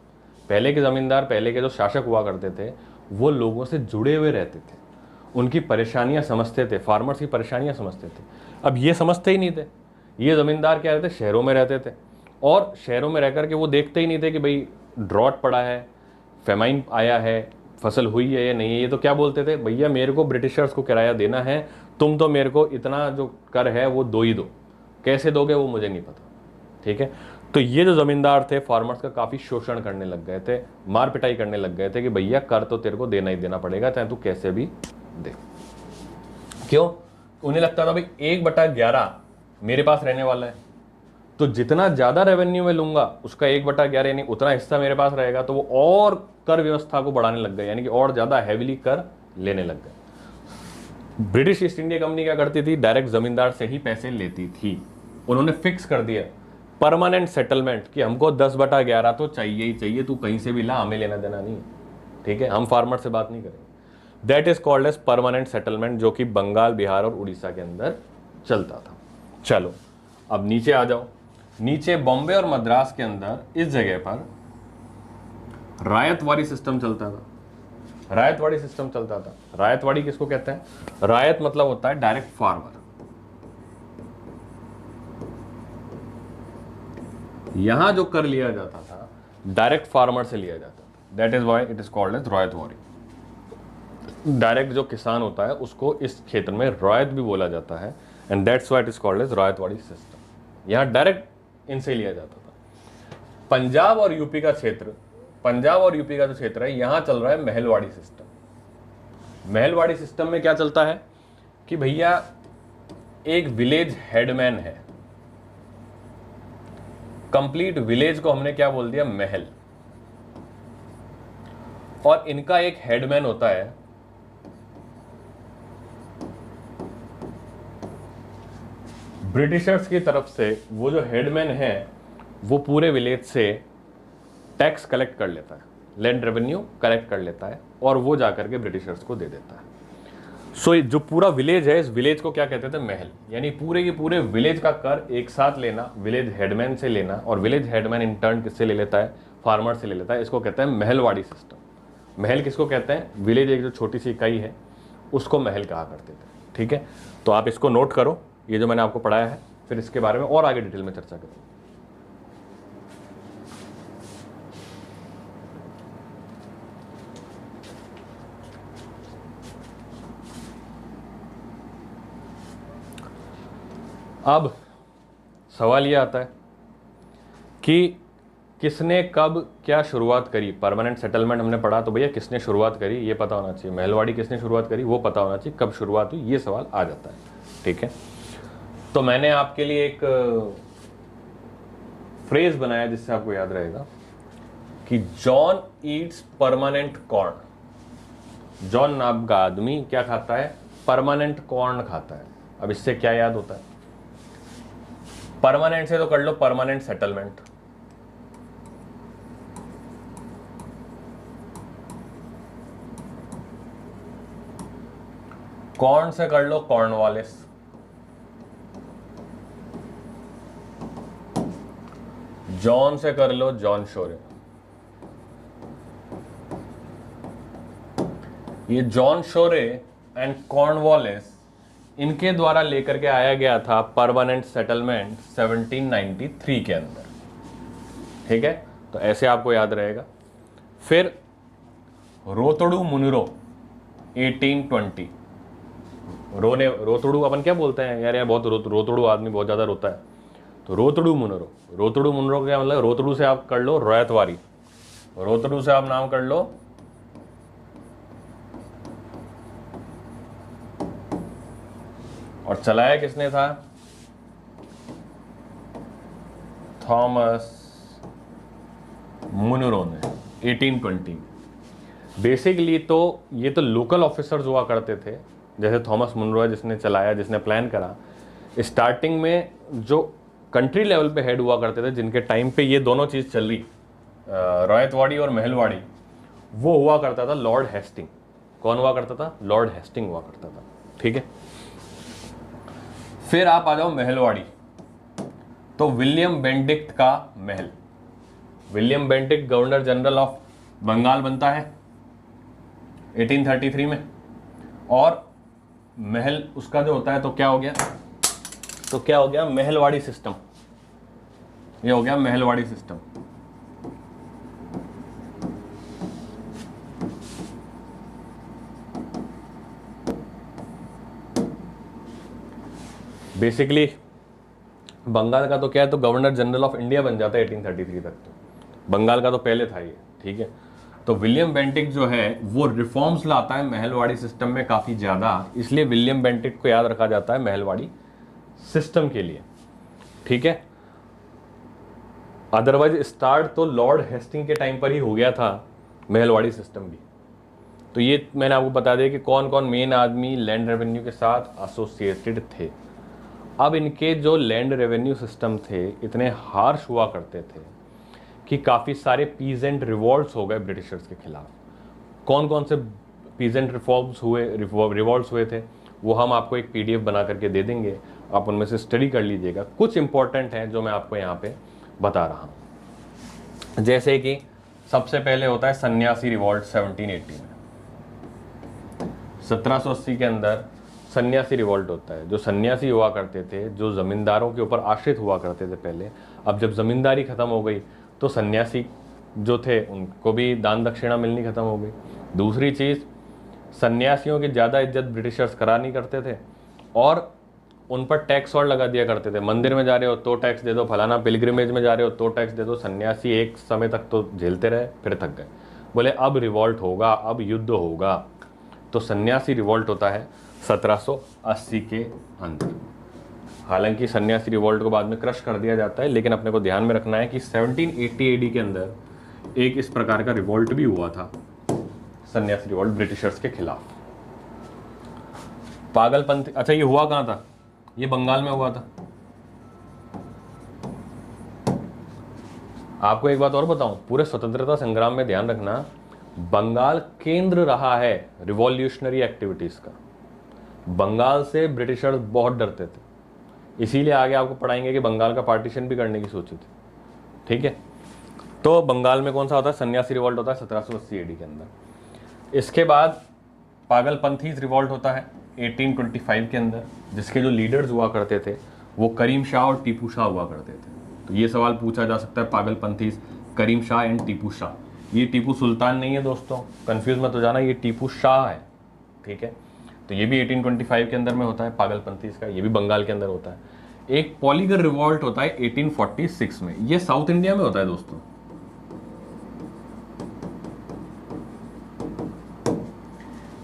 पहले के ज़मींदार, पहले के जो शासक हुआ करते थे, वो लोगों से जुड़े हुए रहते थे, उनकी परेशानियां समझते थे, फार्मर्स की परेशानियां समझते थे। अब ये समझते ही नहीं थे। ये ज़मींदार क्या रहते, शहरों में रहते थे, और शहरों में रह करके वो देखते ही नहीं थे कि भाई ड्रॉट पड़ा है, फेमाइन आया है, फसल हुई है या नहीं है। ये तो क्या बोलते थे, भैया मेरे को ब्रिटिशर्स को किराया देना है, तुम तो मेरे को इतना जो कर है वो दो ही दो, कैसे दोगे वो मुझे नहीं पता। ठीक है, तो ये जो ज़मींदार थे फार्मर्स का काफ़ी शोषण करने लग गए थे, मार पिटाई करने लग गए थे कि भैया कर तो तेरे को देना ही देना पड़ेगा, चाहे तू कैसे भी दे। क्यों? उन्हें लगता था भाई 1/11 मेरे पास रहने वाला है, तो जितना ज़्यादा रेवेन्यू में लूंगा उसका 1/11 यानी उतना हिस्सा मेरे पास रहेगा। तो वो और कर व्यवस्था को बढ़ाने लग गए, यानी कि और ज़्यादा हैविली कर लेने लग गए। ब्रिटिश ईस्ट इंडिया कंपनी क्या करती थी, डायरेक्ट जमींदार से ही पैसे लेती थी। उन्होंने फिक्स कर दिया परमानेंट सेटलमेंट कि हमको 10/11 तो चाहिए ही चाहिए, तू कहीं से भी ला, हमें लेना देना नहीं। ठीक है, हम फार्मर से बात नहीं करेंगे। That is called as permanent settlement, जो कि बंगाल, बिहार और उड़ीसा के अंदर चलता था। चलो अब नीचे आ जाओ। नीचे बॉम्बे और मद्रास के अंदर इस जगह पर रायतवाड़ी सिस्टम चलता था। रायतवाड़ी सिस्टम चलता था। रायतवाड़ी किसको कहते हैं? रायत मतलब होता है डायरेक्ट फार्मर। यहां जो कर लिया जाता था डायरेक्ट फार्मर से लिया जाता था। That is why it is called as Ryotwari. Direct जो किसान होता है उसको इस क्षेत्र में रायत भी बोला जाता है, and that's why it is called as Ryotwari system. यहां डायरेक्ट इनसे लिया जाता था। पंजाब और यूपी का क्षेत्र, पंजाब और यूपी का जो क्षेत्र है, यहां चल रहा है महलवाड़ी सिस्टम। महलवाड़ी सिस्टम में क्या चलता है कि भैया एक विलेज हेडमैन है। कंप्लीट विलेज को हमने क्या बोल दिया, महल, और इनका एक हेडमैन होता है ब्रिटिशर्स की तरफ से। वो जो हेडमैन है वो पूरे विलेज से टैक्स कलेक्ट कर लेता है, लैंड रेवेन्यू कलेक्ट कर लेता है, और वो जाकर के ब्रिटिशर्स को दे देता है। सो जो पूरा विलेज है, इस विलेज को क्या कहते थे, महल। यानी पूरे के पूरे विलेज का कर एक साथ लेना, विलेज हेडमैन से लेना, और विलेज हेडमैन इन टर्न किससे ले लेता है, फार्मर से ले लेता है। इसको कहते हैं महलवाड़ी सिस्टम। महल किसको कहते हैं, विलेज एक जो छोटी सी इकाई है उसको महल कहा करते थे। ठीक है, तो आप इसको नोट करो, ये जो मैंने आपको पढ़ाया है, फिर इसके बारे में और आगे डिटेल में चर्चा करेंगे। अब सवाल ये आता है कि किसने कब क्या शुरुआत करी। परमानेंट सेटलमेंट हमने पढ़ा, तो भैया किसने शुरुआत करी ये पता होना चाहिए। महलवाड़ी किसने शुरुआत करी वो पता होना चाहिए, कब शुरुआत हुई ये सवाल आ जाता है। ठीक है, तो मैंने आपके लिए एक फ्रेज बनाया जिससे आपको याद रहेगा कि John Yeats permanent corn. John नाम का आदमी क्या खाता है, परमानेंट कॉर्न खाता है। अब इससे क्या याद होता है, परमानेंट से तो कर लो परमानेंट सेटलमेंट, कॉर्न से कर लो कॉर्नवालिस, जॉन से कर लो जॉन शोरे। ये जॉन शोरे एंड कॉर्नवालिस, इनके द्वारा लेकर के आया गया था परमानेंट सेटलमेंट 1793 के अंदर। ठीक है, तो ऐसे आपको याद रहेगा। फिर रोतड़ू मुनरो 1820। रोतड़ू अपन क्या बोलते हैं यार, बहुत रोतड़ू आदमी बहुत ज्यादा रोता है, तो रोतड़ू मुनरो। रोतड़ू मुनरो क्या मतलब, रोतड़ू से आप कर लो रायतवाड़ी, रोतड़ू से आप नाम कर लो और चलाया किसने था, थॉमस मुनरो ने 1820। बेसिकली तो ये तो लोकल ऑफिसर्स हुआ करते थे, जैसे थॉमस मुनरो जिसने चलाया, जिसने प्लान करा। स्टार्टिंग में जो कंट्री लेवल पे हेड हुआ करते थे, जिनके टाइम पे ये दोनों चीज़ चल रही, रायतवाड़ी और महलवाड़ी, वो हुआ करता था लॉर्ड हेस्टिंग। कौन हुआ करता था, लॉर्ड हेस्टिंग हुआ करता था। ठीक है, फिर आप आ जाओ महलवाड़ी, तो विलियम बेंटिक्ट का महल। William Bentinck governor general of Bengal बनता है 1833 में, और महल उसका जो होता है तो क्या हो गया, तो क्या हो गया, महलवाड़ी सिस्टम। ये हो गया महलवाड़ी सिस्टम। बेसिकली बंगाल का तो क्या है, तो गवर्नर जनरल ऑफ इंडिया बन जाता है 1833 तक, तो बंगाल का तो पहले था ये, ठीक है। तो विलियम बेंटिक जो है वो रिफॉर्म्स लाता है महलवाड़ी सिस्टम में काफ़ी ज़्यादा, इसलिए विलियम बेंटिक को याद रखा जाता है महलवाड़ी सिस्टम के लिए, ठीक है। अदरवाइज स्टार्ट तो लॉर्ड हेस्टिंग के टाइम पर ही हो गया था महलवाड़ी सिस्टम भी। तो ये मैंने आपको बता दिया कि कौन कौन मेन आदमी लैंड रेवेन्यू के साथ एसोसिएटेड थे। अब इनके जो लैंड रेवेन्यू सिस्टम थे इतने हार्श हुआ करते थे कि काफ़ी सारे पीजेंट रिवॉल्ट्स हो गए ब्रिटिशर्स के खिलाफ। कौन कौन से पीजेंट रिवॉल्ट्स हुए थे वो हम आपको एक पीडीएफ बना करके दे देंगे, आप उनमें से स्टडी कर लीजिएगा। कुछ इंपॉर्टेंट हैं जो मैं आपको यहाँ पे बता रहा हूँ। जैसे कि सबसे पहले होता है सन्यासी रिवॉल्ट 1780 में। 1780 के अंदर सन्यासी रिवॉल्ट होता है। जो सन्यासी हुआ करते थे, जो ज़मींदारों के ऊपर आश्रित हुआ करते थे पहले, अब जब ज़मींदारी ख़त्म हो गई तो सन्यासी जो थे उनको भी दान दक्षिणा मिलनी ख़त्म हो गई। दूसरी चीज़, सन्यासियों की ज़्यादा इज्जत ब्रिटिशर्स करा नहीं करते थे और उन पर टैक्स और लगा दिया करते थे। मंदिर में जा रहे हो तो टैक्स दे दो, फलाना पिलग्रिमेज में जा रहे हो तो टैक्स दे दो। सन्यासी एक समय तक तो झेलते रहे, फिर थक गए, बोले अब रिवॉल्ट होगा, अब युद्ध होगा। तो सन्यासी रिवॉल्ट होता है 1780 के अंदर। हालांकि सन्यासी रिवॉल्ट को बाद में क्रश कर दिया जाता है, लेकिन अपने को ध्यान में रखना है कि 1780 AD के अंदर एक इस प्रकार का रिवॉल्ट भी हुआ था, सन्यासी रिवॉल्ट ब्रिटिशर्स के खिलाफ। पागलपंथी, अच्छा ये हुआ कहाँ था, ये बंगाल में हुआ था। आपको एक बात और बताऊं, पूरे स्वतंत्रता संग्राम में ध्यान रखना, बंगाल केंद्र रहा है रिवॉल्यूशनरी एक्टिविटीज का। बंगाल से ब्रिटिशर्स बहुत डरते थे, इसीलिए आगे आपको पढ़ाएंगे कि बंगाल का पार्टीशन भी करने की सोची थी, ठीक है। तो बंगाल में कौन सा होता है, सन्यासी रिवॉल्ट होता है 1780 AD के अंदर। इसके बाद पागलपंथी रिवॉल्ट होता है 1825 के अंदर, जिसके जो लीडर्स हुआ करते थे वो करीम शाह और टीपू शाह हुआ करते थे। तो ये सवाल पूछा जा सकता है, पागलपंथी करीम शाह एंड टीपू शाह। ये टीपू सुल्तान नहीं है दोस्तों, कंफ्यूज मत हो जाना, ये टीपू शाह है, ठीक है। तो ये भी 1825 के अंदर में होता है पागलपंथी का, ये भी बंगाल के अंदर होता है। एक पॉलीगर रिवॉल्ट होता है 1846 में, ये साउथ इंडिया में होता है दोस्तों।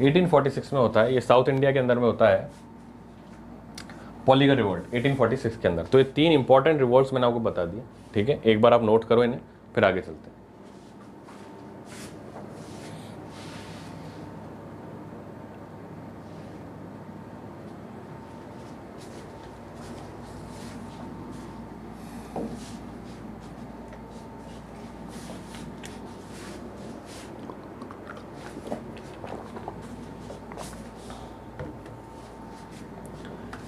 1846 में होता है, ये साउथ इंडिया के अंदर में होता है पॉलीगर रिवॉल्ट 1846 के अंदर। तो ये तीन इंपॉर्टेंट रिवॉल्ट्स मैंने आपको बता दिए, ठीक है। एक बार आप नोट करो इन्हें, फिर आगे चलते हैं।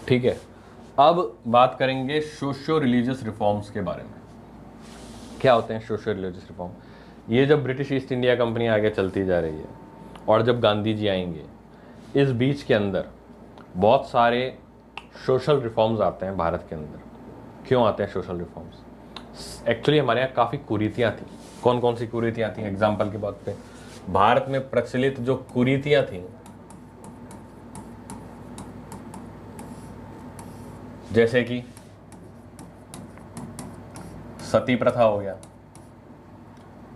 ठीक है, अब बात करेंगे सोशियो रिलीजियस रिफॉर्म्स के बारे में। क्या होते हैं सोशियो रिलीजियस रिफॉर्म? ये जब ब्रिटिश ईस्ट इंडिया कंपनी आगे चलती जा रही है और जब गांधी जी आएंगे, इस बीच के अंदर बहुत सारे सोशल रिफॉर्म्स आते हैं भारत के अंदर। क्यों आते हैं सोशल रिफॉर्म्स? एक्चुअली हमारे यहाँ काफ़ी कुरीतियाँ थी। कौन कौन सी कुरीतियाँ थी? एग्जाम्पल की बात पे, भारत में प्रचलित जो कुरीतियाँ थी, जैसे कि सती प्रथा हो गया,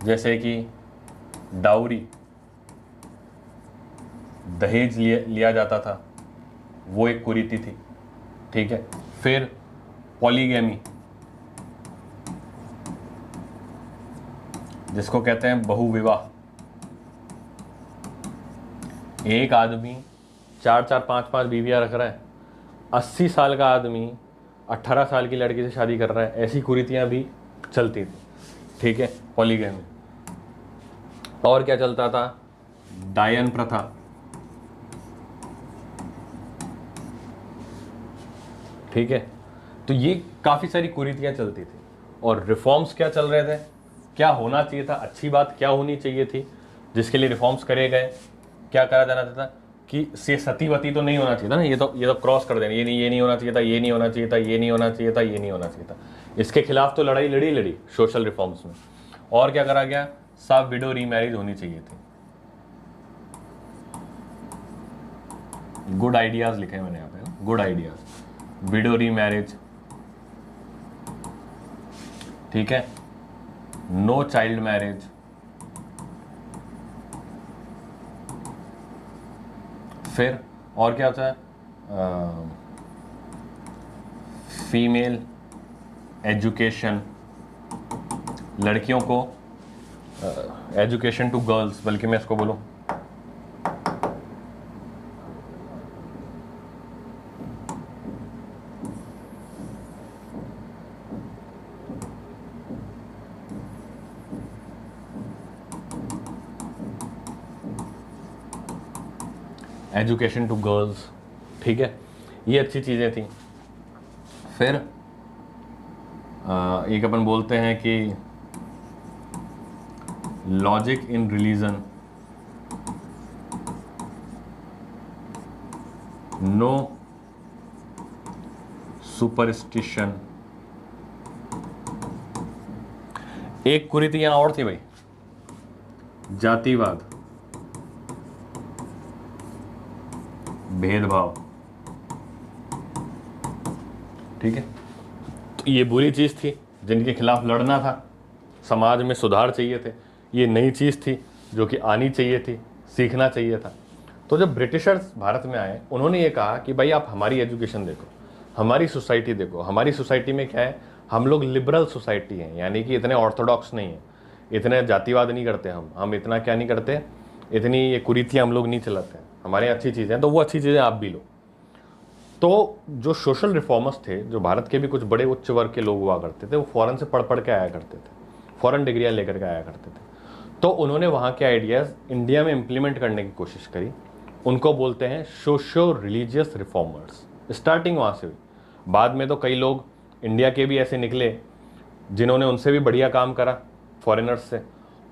जैसे कि डाउरी, दहेज लिया जाता था, वो एक कुरीति थी, ठीक है। फिर पॉलीगैमी, जिसको कहते हैं बहुविवाह। एक आदमी 4-4, 5-5 बीवियां रख रहा है, 80 साल का आदमी 18 साल की लड़की से शादी कर रहा है, ऐसी कुरीतियां भी चलती थी, ठीक है। पॉलीगैमी। और क्या चलता था? डायन प्रथा, ठीक है। तो ये काफ़ी सारी कुरीतियां चलती थी। और रिफॉर्म्स क्या चल रहे थे, क्या होना चाहिए था, अच्छी बात क्या होनी चाहिए थी जिसके लिए रिफॉर्म्स करे गए? क्या करा जाना चाहता कि से सतीवती तो नहीं होना चाहिए था ना, ये तो क्रॉस कर देना, ये नहीं होना चाहिए था, ये नहीं होना चाहिए था, ये नहीं होना चाहिए था, ये नहीं होना चाहिए था। इसके खिलाफ तो लड़ाई लड़ी सोशल रिफॉर्म्स में। और क्या करा गया, सब विडो रीमैरिज होनी चाहिए थी। गुड आइडियाज लिखे हैं मैंने यहाँ पे ना, गुड आइडियाज, विडो रीमैरिज, ठीक है, नो चाइल्ड मैरिज, फिर और क्या होता है, फीमेल एजुकेशन, लड़कियों को एजुकेशन टू गर्ल्स, बल्कि मैं इसको बोलूं एजुकेशन टू गर्ल्स, ठीक है, ये अच्छी चीज़ें थी। फिर एक अपन बोलते हैं कि logic in religion, no superstition. एक कुरीति यहां और थी भाई, जातिवाद, भेदभाव, ठीक है। तो ये बुरी चीज थी जिनके खिलाफ लड़ना था, समाज में सुधार चाहिए थे, ये नई चीज थी जो कि आनी चाहिए थी, सीखना चाहिए था। तो जब ब्रिटिशर्स भारत में आए, उन्होंने ये कहा कि भाई आप हमारी एजुकेशन देखो, हमारी सोसाइटी देखो, हमारी सोसाइटी में क्या है, हम लोग लिबरल सोसाइटी हैं, यानी कि इतने ऑर्थोडॉक्स नहीं है, इतने जातिवाद नहीं करते, हम इतना क्या नहीं करते, इतनी ये कुरीतियाँ हम लोग नहीं चलाते हैं, हमारे अच्छी चीज़ें हैं, तो वो अच्छी चीज़ें आप भी लो। तो जो सोशल रिफॉर्मर्स थे, जो भारत के भी कुछ बड़े उच्च वर्ग के लोग हुआ करते थे, वो फॉरेन से पढ़ के आया करते थे, फॉरेन डिग्रियाँ लेकर के आया करते थे। तो उन्होंने वहाँ के आइडियाज़ इंडिया में इम्प्लीमेंट करने की कोशिश करी, उनको बोलते हैं सोशो रिलीजियस रिफॉर्मर्स। स्टार्टिंग वहाँ से हुई, बाद में तो कई लोग इंडिया के भी ऐसे निकले जिन्होंने उनसे भी बढ़िया काम करा फॉरेनर्स से,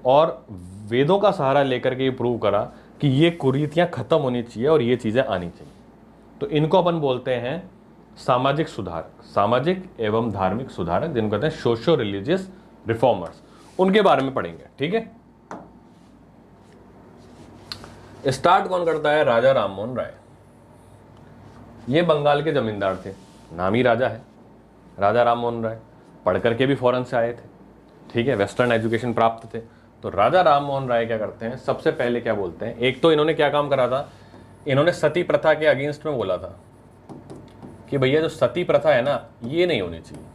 और वेदों का सहारा लेकर के ये प्रूव करा कि ये कुरीतियाँ खत्म होनी चाहिए और ये चीज़ें आनी चाहिए। तो इनको अपन बोलते हैं सामाजिक सुधारक, सामाजिक एवं धार्मिक सुधारक, जिनको कहते हैं सोशो रिलीजियस रिफॉर्मर्स। उनके बारे में पढ़ेंगे, ठीक है। स्टार्ट कौन करता है, राजा राममोहन राय। ये बंगाल के जमींदार थे, नामी राजा है राजा राममोहन राय, पढ़ करके भी फॉरेन से आए थे, ठीक है, वेस्टर्न एजुकेशन प्राप्त थे। तो राजा राममोहन राय क्या करते हैं, सबसे पहले क्या बोलते हैं, एक तो इन्होंने क्या काम करा था, इन्होंने सती प्रथा के अगेंस्ट में बोला था कि भैया जो सती प्रथा है ना, ये नहीं होनी चाहिए।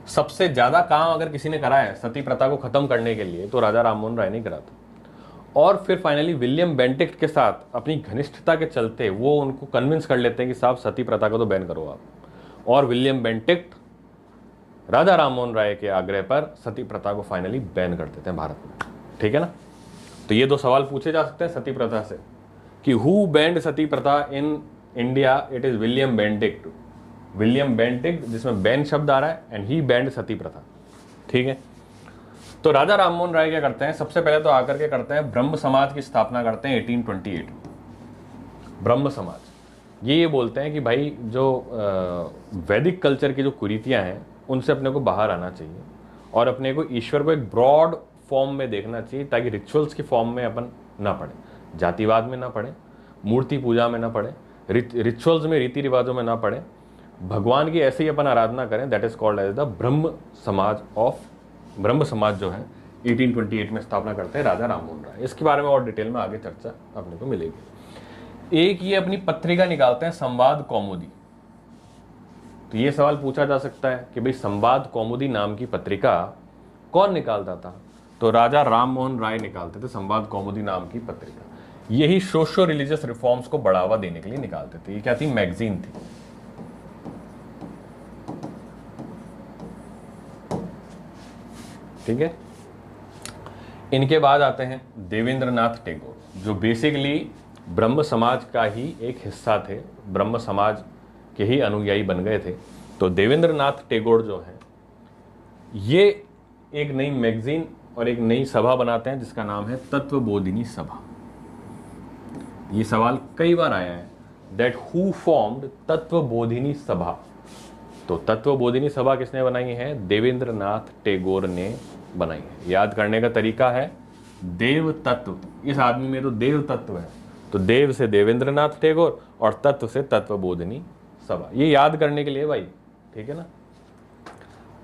सबसे ज्यादा काम अगर किसी ने करा है सती प्रथा को खत्म करने के लिए तो राजा राममोहन राय ने करा था। और फिर फाइनली विलियम बेंटिक्ट के साथ अपनी घनिष्ठता के चलते वो उनको कन्विंस कर लेते हैं कि साहब सती प्रथा को तो बैन करो आप, और विलियम बेंटिक्ट राजा राममोहन राय के आग्रह पर सती प्रथा को फाइनली बैन कर देते हैं भारत में, ठीक है ना। तो ये दो सवाल पूछे जा सकते हैं सती प्रथा से कि हु बैंड सती प्रथा in India, it is William Bentinck, William Bentinck जिसमें बैन शब्द आ रहा है, एंड ही बैंड सती प्रथा, ठीक है। तो राजा राममोहन राय क्या करते हैं, सबसे पहले तो आकर के करते हैं ब्रह्म समाज की स्थापना करते हैं 1828। ब्रह्म समाज ये बोलते हैं कि भाई जो वैदिक कल्चर की जो कुरीतियां हैं उनसे अपने को बाहर आना चाहिए और अपने को ईश्वर को एक ब्रॉड फॉर्म में देखना चाहिए, ताकि रिचुअल्स की फॉर्म में अपन ना पढ़े, जातिवाद में ना पढ़े, मूर्ति पूजा में ना पढ़े, रिचुअल्स में, रीति रिवाजों में ना पढ़े, भगवान की ऐसे ही अपन आराधना करें। That is called as the Brahmo Samaj of, ब्रह्म समाज जो है 1828 में स्थापना करते हैं राजा राममोहन राय। इसके बारे में और डिटेल में आगे चर्चा अपने को मिलेगी। एक ये अपनी पत्रिका निकालते हैं संवाद कौमुदी। तो ये सवाल पूछा जा सकता है कि भाई संवाद कौमुदी नाम की पत्रिका कौन निकालता था, तो राजा राममोहन राय निकालते थे संवाद कौमुदी नाम की पत्रिका। यही सोशो रिलीजियस रिफॉर्म्स को बढ़ावा देने के लिए निकालते थे। ये क्या थी, मैगजीन थी, ठीक है। इनके बाद आते हैं देवेंद्रनाथ टैगोर, जो बेसिकली ब्रह्म समाज का ही एक हिस्सा थे, ब्रह्म समाज के ही अनुयायी बन गए थे। तो देवेंद्रनाथ टैगोर जो है ये एक नई मैगजीन और एक नई सभा बनाते हैं जिसका नाम है तत्वबोधिनी सभा। ये सवाल कई बार आया है, दैट हु फॉर्म्ड तत्वबोधिनी सभा। तो तत्वबोधिनी सभा किसने बनाई है? देवेंद्रनाथ टैगोर ने बनाई है। याद करने का तरीका है देव तत्व, इस आदमी में तो देव तत्व है, तो देव से देवेंद्रनाथ टैगोर और तत्व से तत्वबोधिनी सभा, ये याद करने के लिए भाई, ठीक है ना।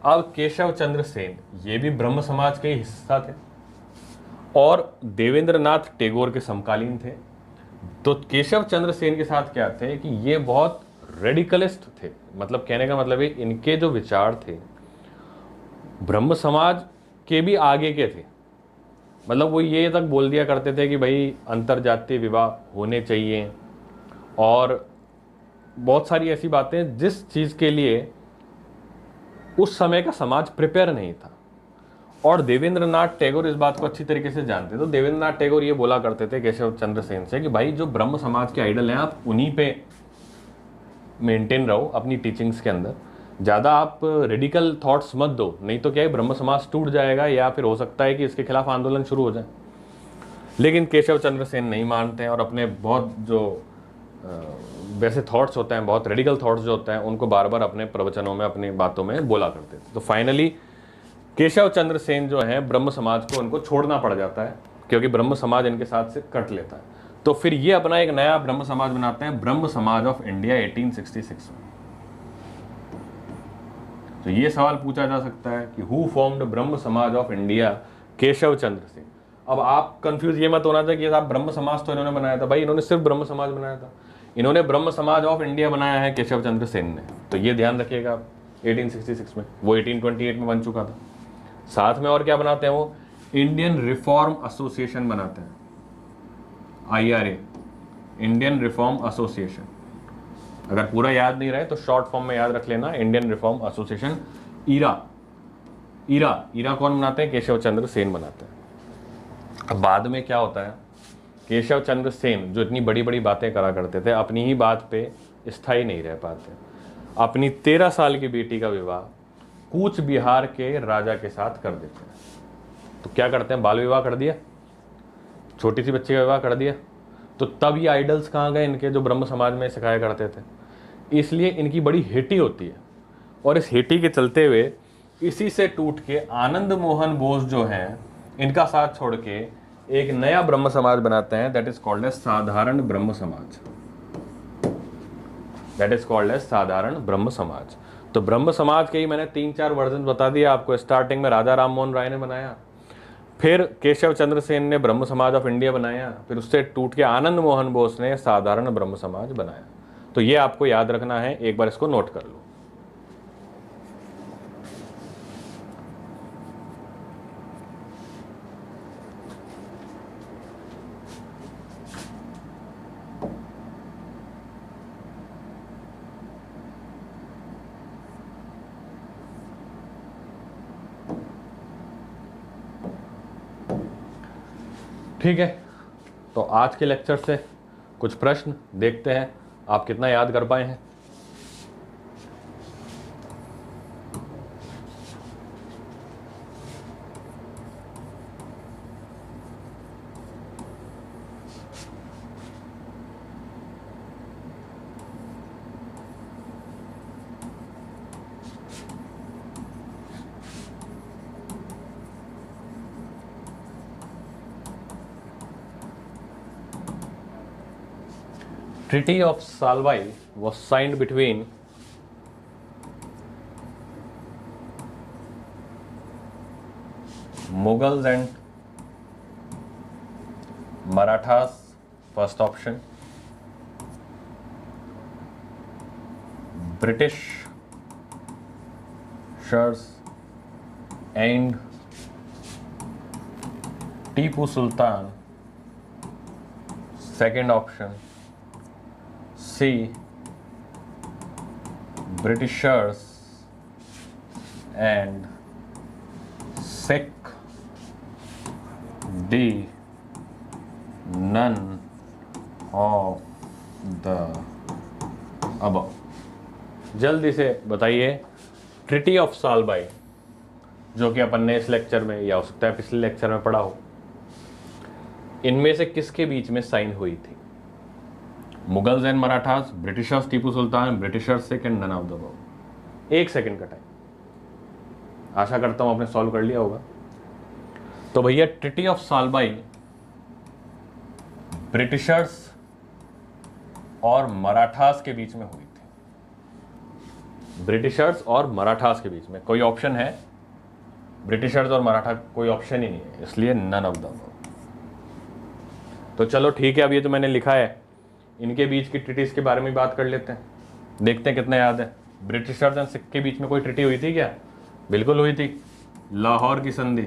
अब केशव चंद्र सेन, ये भी ब्रह्म समाज के हिस्सा थे और देवेंद्रनाथ टैगोर के समकालीन थे। तो केशव चंद्र सेन के साथ क्या थे कि ये बहुत रेडिकलिस्ट थे, मतलब कहने का मतलब है इनके जो विचार थे ब्रह्म समाज के भी आगे के थे। मतलब वो ये तक बोल दिया करते थे कि भाई अंतरजातीय विवाह होने चाहिए और बहुत सारी ऐसी बातें जिस चीज़ के लिए उस समय का समाज प्रिपेयर नहीं था। और देवेंद्रनाथ टैगोर इस बात को अच्छी तरीके से जानते, तो देवेंद्रनाथ टैगोर ये बोला करते थे केशव चंद्र सेन से कि भाई जो ब्रह्म समाज के आइडल हैं आप उन्हीं पे मेंटेन रहो अपनी टीचिंग्स के अंदर, ज़्यादा आप रेडिकल थॉट्स मत दो, नहीं तो क्या है ब्रह्म समाज टूट जाएगा या फिर हो सकता है कि इसके खिलाफ आंदोलन शुरू हो जाए। लेकिन केशव चंद्र सेन नहीं मानते हैं और अपने बहुत जो वैसे थॉट्स होते हैं, बहुत रेडिकल थॉट्स जो होते हैं, उनको बार बार अपने प्रवचनों में अपनी बातों में बोला करते थे। तो फाइनली केशव चंद्र सेन जो है ब्रह्म समाज को उनको छोड़ना पड़ जाता है क्योंकि ब्रह्म समाज इनके साथ से कट लेता है। तो फिर ये अपना एक नया ब्रह्म समाज बनाते हैं, ब्रह्म समाज ऑफ इंडिया 1866 में। तो ये सवाल पूछा जा सकता है कि who formed Brahma Samaj of India? Keshav Chandra Sen. अब आप कंफ्यूज ये मत होना चाहिए कि साहब ब्रह्म समाज तो इन्होंने बनाया था, भाई इन्होंने सिर्फ ब्रह्म समाज बनाया था, इन्होंने ब्रह्म समाज ऑफ इंडिया बनाया है केशव चंद्र सेन ने। तो ये ध्यान रखिएगा आप 1866 में, वो 1828 में बन चुका था। साथ में और क्या बनाते हैं वो? इंडियन रिफॉर्म एसोसिएशन बनाते हैं, IRA, इंडियन रिफॉर्म एसोसिएशन। अगर पूरा याद नहीं रहे तो शॉर्ट फॉर्म में याद रख लेना, इंडियन रिफॉर्म एसोसिएशन। ईरा कौन बनाते हैं? केशव चंद्र सेन बनाते हैं। अब बाद में क्या होता है, केशव चंद्र सेन जो इतनी बड़ी बड़ी बातें करा करते थे, अपनी ही बात पे स्थायी नहीं रह पाते। अपनी 13 साल की बेटी का विवाह कूच बिहार के राजा के साथ कर देते हैं। तो क्या करते हैं? बाल विवाह कर दिया, छोटी सी बच्ची का विवाह कर दिया। तो तब ये आइडल्स कहाँ गए इनके जो ब्रह्म समाज में सिखाया करते थे? इसलिए इनकी बड़ी हेटी होती है और इस हेटी के चलते हुए इसी से टूट के आनंद मोहन बोस जो हैं इनका साथ छोड़ के एक नया ब्रह्म समाज बनाते हैं, दैट इज कॉल्ड एज साधारण ब्रह्म समाज। दैट इज कॉल्ड एज साधारण ब्रह्म समाज। तो ब्रह्म समाज के ही मैंने 3-4 वर्जन बता दिए आपको। स्टार्टिंग में राजा राम मोहन राय ने बनाया, फिर केशव चंद्र सेन ने ब्रह्म समाज ऑफ इंडिया बनाया, फिर उससे टूट के आनंद मोहन बोस ने साधारण ब्रह्म समाज बनाया। तो ये आपको याद रखना है, एक बार इसको नोट कर लो। ठीक है, तो आज के लेक्चर से कुछ प्रश्न देखते हैं आप कितना याद कर पाए हैं। Treaty of Salwai was signed between Mughals and Marathas, first option. Britishers and Tipu Sultan, second option. C. Britishers and Sikh. D. None of the above. जल्दी से बताइए, ट्रिटी ऑफ सालबाई जो कि अपन ने इस लेक्चर में या हो सकता है पिछले लेक्चर में पढ़ा हो, इनमें से किसके बीच में साइन हुई थी? Mughals and Marathas, Britishers Tipu Sultan, Britishers second, none of the above. 1 second का टाइम। आशा करता हूं आपने सॉल्व कर लिया होगा। तो भैया ट्रीटी ऑफ सालबाई ब्रिटिशर्स और मराठास के बीच में हुई थी। ब्रिटिशर्स और मराठास के बीच में कोई ऑप्शन है? ब्रिटिशर्स और मराठा कोई ऑप्शन ही नहीं है, इसलिए नन ऑफ द अबव। तो चलो ठीक है, अब ये तो मैंने लिखा है, इनके बीच की ट्रीटीज के बारे में बात कर लेते हैं, देखते हैं कितना याद है। ब्रिटिशर्स एंड सिख के बीच में कोई ट्रीटी हुई थी क्या? बिल्कुल हुई थी, लाहौर की संधि।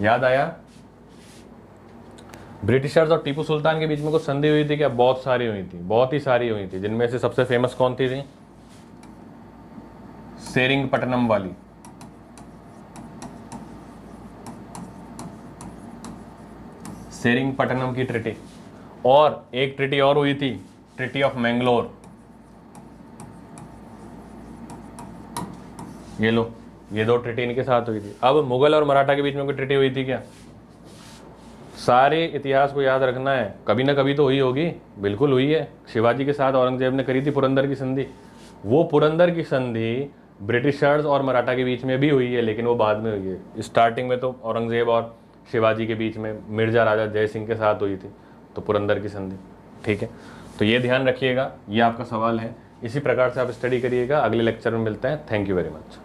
याद आया? ब्रिटिशर्स और टीपू सुल्तान के बीच में कुछ संधि हुई थी क्या? बहुत सारी हुई थी, बहुत ही सारी हुई थी, जिनमें से सबसे फेमस कौन थी? सेरिंगपट्टनम वाली। सेरिंगपट्टनम की ट्रीटी, और एक ट्रीटी और हुई थी, ट्रीटी ऑफ मैंगलोर। ये लो, ये 2 ट्रीटी इनके साथ हुई थी। अब मुगल और मराठा के बीच में कोई ट्रीटी हुई थी क्या? सारे इतिहास को याद रखना है, कभी ना कभी तो हुई होगी। बिल्कुल हुई है, शिवाजी के साथ औरंगजेब ने करी थी पुरंदर की संधि। वो पुरंदर की संधि ब्रिटिशर्स और मराठा के बीच में भी हुई है, लेकिन वो बाद में हुई है। स्टार्टिंग में तो औरंगजेब और शिवाजी के बीच में मिर्जा राजा जय सिंह के साथ हुई थी, तो पुरंदर की संधि। ठीक है, तो ये ध्यान रखिएगा, ये आपका सवाल है। इसी प्रकार से आप स्टडी करिएगा। अगले लेक्चर में मिलते हैं। Thank you very much.